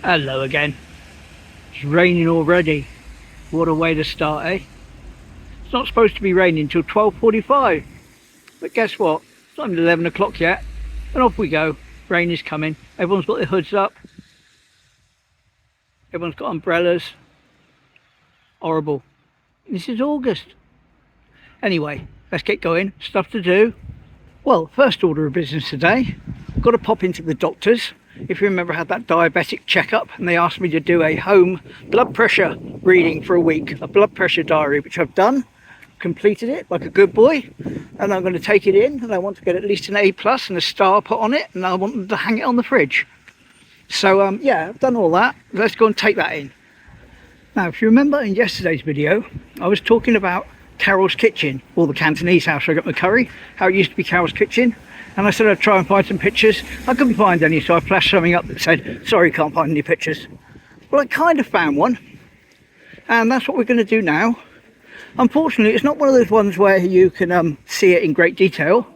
Hello again. It's raining already. What a way to start, eh? It's not supposed to be raining until 12:45. But guess what? It's not even 11 o'clock yet. And off we go. Rain is coming. Everyone's got their hoods up. Everyone's got umbrellas. Horrible. This is August. Anyway, let's get going. Stuff to do. Well, first order of business today. Got to pop into the doctor's. If you remember, I had that diabetic checkup and they asked me to do a home blood pressure reading for a week, a blood pressure diary, which I've done, completed it like a good boy, and I'm going to take it in, and I want to get at least an A+ and a star put on it, and I want them to hang it on the fridge. So yeah, I've done all that. Let's go and take that in. Now, if you remember in yesterday's video, I was talking about Carol's Kitchen, or the Cantonese house where I got my curry, how it used to be Carol's Kitchen. And I said I'd try and find some pictures. I couldn't find any, so I flashed something up that said, sorry, can't find any pictures. Well, I kind of found one, and that's what we're going to do now. Unfortunately, it's not one of those ones where you can see it in great detail,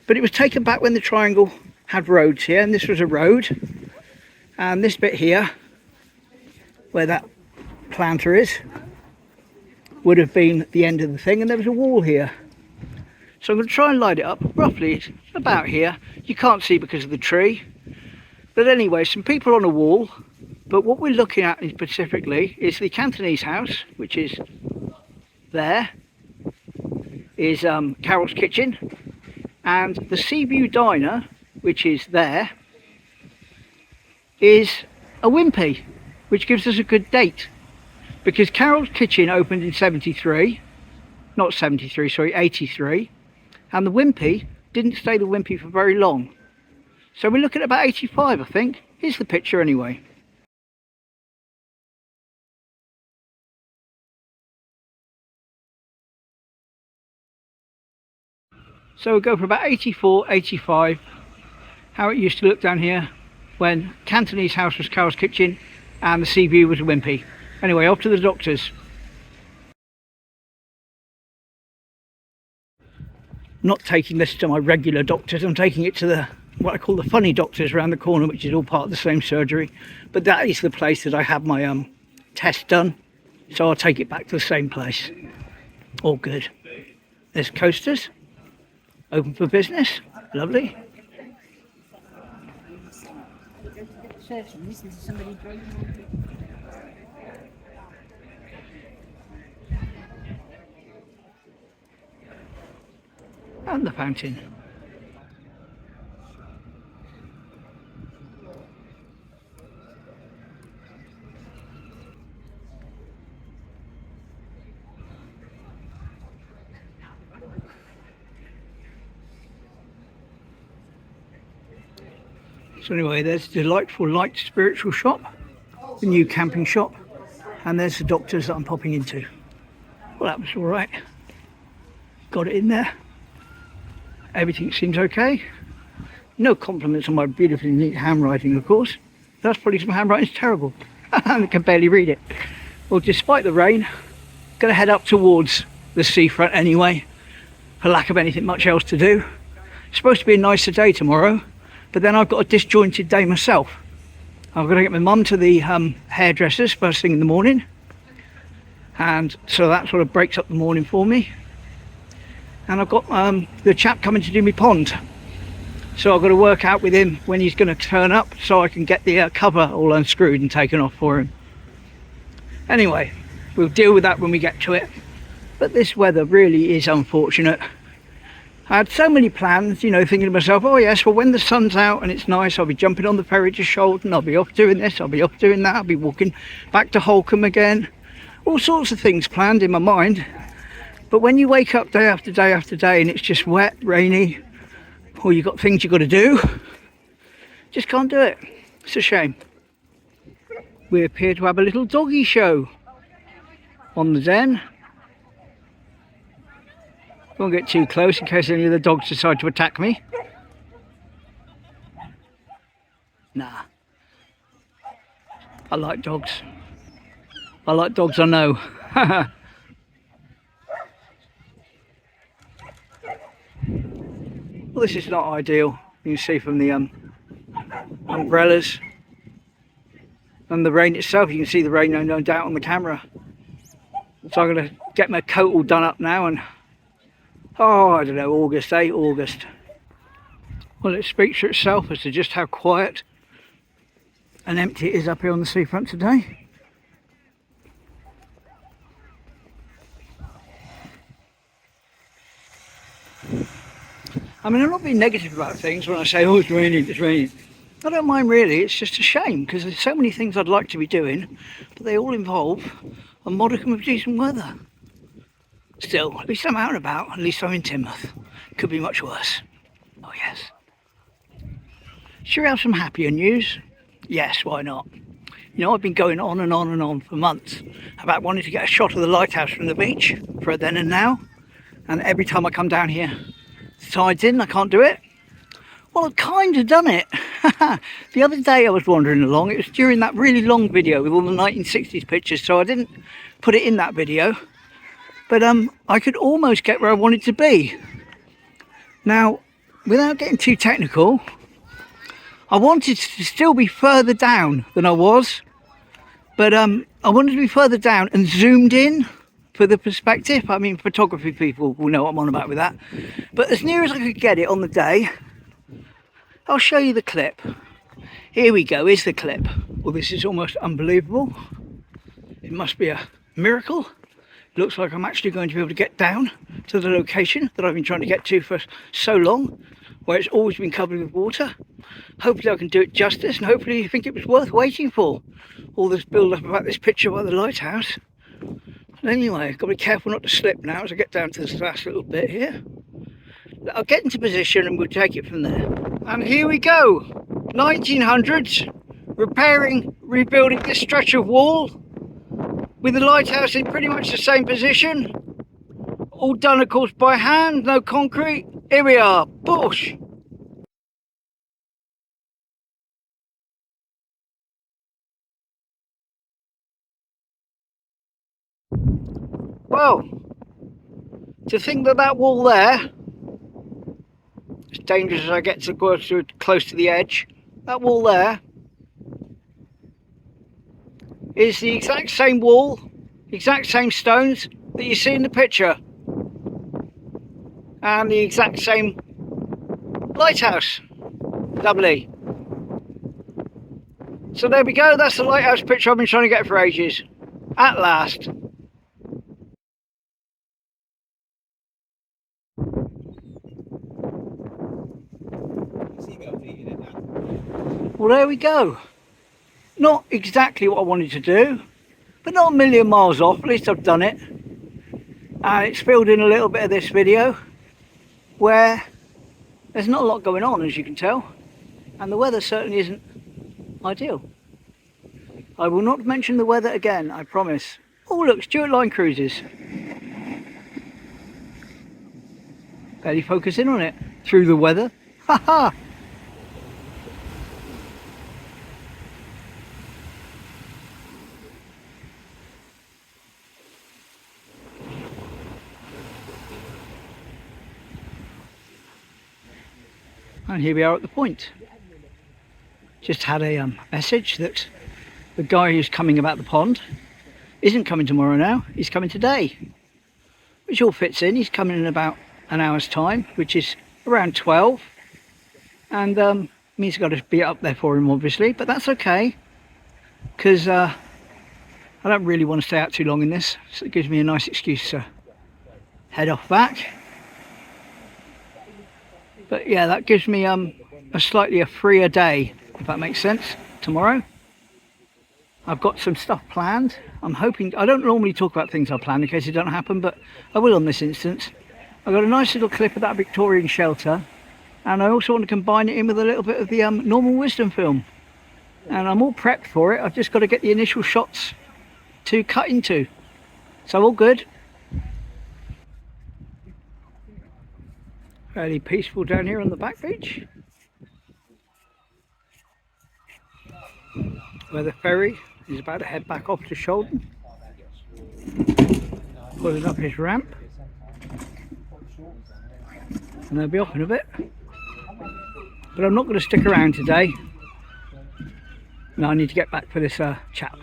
but it was taken back when the triangle had roads here, and this was a road, and this bit here, where that planter is, would have been the end of the thing, and there was a wall here. So I'm going to try and light it up. Roughly it's about here. You can't see because of the tree. But anyway, some people on a wall. But what we're looking at specifically is the Cantonese house, which is there, is Carol's Kitchen. And the Seaview diner, which is there, is a Wimpy, which gives us a good date. Because Carol's Kitchen opened in 73. Not 73, sorry, 83. And the Wimpy didn't stay the Wimpy for very long. So we're looking at about 85, I think. Here's the picture anyway. So we'll go for about 84, 85. How it used to look down here when Cantonese house was Carol's Kitchen and the Seaview was a Wimpy. Anyway, off to the doctor's. Not taking this to my regular doctors, I'm taking it to the what I call the funny doctors around the corner, which is all part of the same surgery. But that is the place that I have my test done, so I'll take it back to the same place. All good. There's coasters, open for business, lovely. And the fountain. So anyway, there's Delightful Light Spiritual Shop, the new camping shop, and there's the doctor's that I'm popping into. Well, that was all right. Got it in there. Everything seems okay. No compliments on my beautifully neat handwriting, of course. That's probably some handwriting's terrible. I can barely read it. Well, despite the rain, gonna head up towards the seafront anyway, for lack of anything much else to do. It's supposed to be a nicer day tomorrow, but then I've got a disjointed day myself. I'm gonna get my mum to the hairdressers first thing in the morning, and so that sort of breaks up the morning for me. And I've got the chap coming to do my pond, so I've got to work out with him when he's going to turn up so I can get the cover all unscrewed and taken off for him. Anyway, we'll deal with that when we get to it. But this weather really is unfortunate. I had so many plans, you know, thinking to myself, oh yes, well when the sun's out and it's nice, I'll be jumping on the ferry to Shoalton, I'll be off doing this, I'll be off doing that, I'll be walking back to Holcombe again. All sorts of things planned in my mind. But when you wake up day after day after day and it's just wet, rainy, or you've got things you've got to do, just can't do it. It's a shame. We appear to have a little doggy show on the den. Won't get too close in case any of the dogs decide to attack me. Nah. I like dogs. I like dogs, I know. Well, this is not ideal. You can see from the umbrellas. than the rain itself. You can see the rain, no doubt, on the camera. So I'm going to get my coat all done up now and, oh, I don't know, August, August. Well, it speaks for itself as to just how quiet and empty it is up here on the seafront today. I mean, I'm not being negative about things when I say, oh, it's raining, it's raining. I don't mind really, it's just a shame because there's so many things I'd like to be doing, but they all involve a modicum of decent weather. Still, at least I'm out and about, at least I'm in Timoth. Could be much worse. Oh yes. Should we have some happier news? Yes, why not? You know, I've been going on and on and on for months about wanting to get a shot of the lighthouse from the beach for a then and now. And every time I come down here, the tide's in, I can't do it. Well, I've kind of done it. The other day I was wandering along. It was during that really long video with all the 1960s pictures, so I didn't put it in that video. But I could almost get where I wanted to be. Now, without getting too technical, I wanted to still be further down than I was. But I wanted to be further down and zoomed in for the perspective. I mean, photography people will know what I'm on about with that. But as near as I could get it on the day, I'll show you the clip. Here we go, here's the clip. Well, this is almost unbelievable. It must be a miracle. It looks like I'm actually going to be able to get down to the location that I've been trying to get to for so long, where it's always been covered with water. Hopefully I can do it justice, and hopefully you think it was worth waiting for. All this build up about this picture by the lighthouse. But anyway, I've got to be careful not to slip now as I get down to this last little bit here. I'll get into position and we'll take it from there. And here we go, 1900s, rebuilding this stretch of wall with the lighthouse in pretty much the same position. All done, of course, by hand, no concrete. Here we are, bush. Well, to think that that wall there, as dangerous as I get to go close to the edge, that wall there is the exact same wall, exact same stones that you see in the picture, and the exact same lighthouse. Lovely. So there we go, that's the lighthouse picture I've been trying to get for ages. At last. Well, there we go. Not exactly what I wanted to do, but not a million miles off. At least I've done it. And it's filled in a little bit of this video where there's not a lot going on, as you can tell, and the weather certainly isn't ideal. I will not mention the weather again, I promise. Oh look, Stuart Line Cruises. Barely focus in on it through the weather. Ha ha! And here we are at the point. Just had a message that the guy who's coming about the pond isn't coming tomorrow now, he's coming today. Which all fits in, he's coming in about an hour's time, which is around 12. And means I've got to be up there for him obviously, but that's okay. Because I don't really want to stay out too long in this, so it gives me a nice excuse to head off back. But yeah, that gives me a slightly freer day, if that makes sense, tomorrow. I've got some stuff planned. I'm hoping, I don't normally talk about things I plan in case it don't happen, but I will on this instance. I've got a nice little clip of that Victorian shelter, and I also want to combine it in with a little bit of the Normal Wisdom film. And I'm all prepped for it, I've just got to get the initial shots to cut into. So all good. Fairly peaceful down here on the Backbeach, where the ferry is about to head back off to Shoulden, pulling up his ramp, and they'll be off in a bit. But I'm not going to stick around today. Now I need to get back for this chap.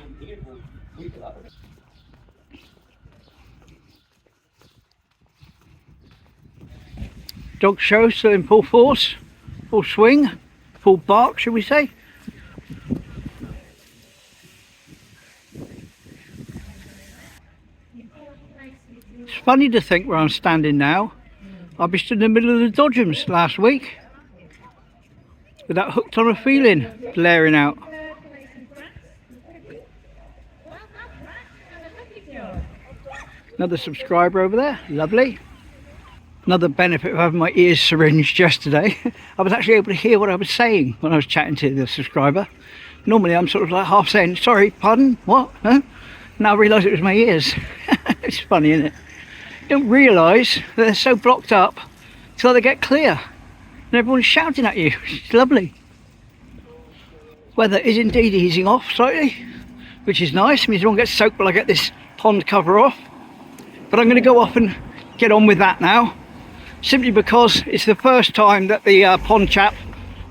Dog show still in full force, full swing, full bark, should we say. It's funny to think where I'm standing now. I was stood in the middle of the Dodgems last week with that hooked on a feeling blaring out. Another subscriber over there, lovely. Another benefit of having my ears syringed yesterday, I was actually able to hear what I was saying when I was chatting to the subscriber. Normally I'm sort of like half saying, sorry, pardon, what? Huh? Now I realise it was my ears. It's funny, isn't it? You don't realise that they're so blocked up till they get clear and everyone's shouting at you. It's lovely. Weather is indeed easing off slightly, which is nice. It means I won't get soaked while I get this pond cover off. But I'm going to go off and get on with that now, simply because it's the first time that the pond chap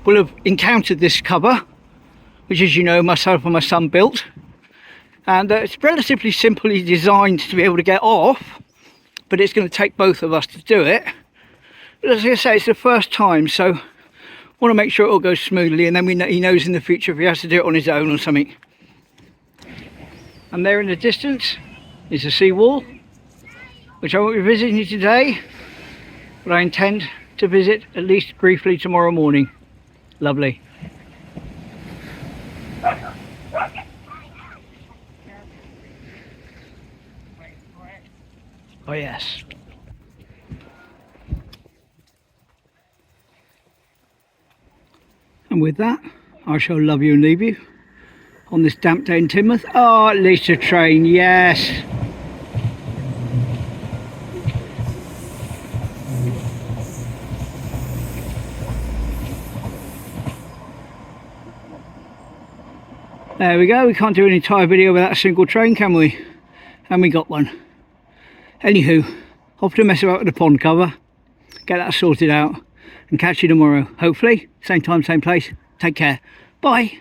will have encountered this cover, which, as you know, myself and my son built. And it's relatively simply designed to be able to get off, but it's going to take both of us to do it. But as I say, it's the first time, so I want to make sure it all goes smoothly, and then he knows in the future if he has to do it on his own or something. And there in the distance is the seawall, which I won't be visiting today, but I intend to visit at least briefly tomorrow morning. Lovely. Oh yes. And with that, I shall love you and leave you on this damp day in Teignmouth. Oh, at least a train, yes. There we go, we can't do an entire video without a single train, can we? And we got one. Anywho, off to mess about with the pond cover, get that sorted out, and catch you tomorrow. Hopefully, same time, same place. Take care. Bye.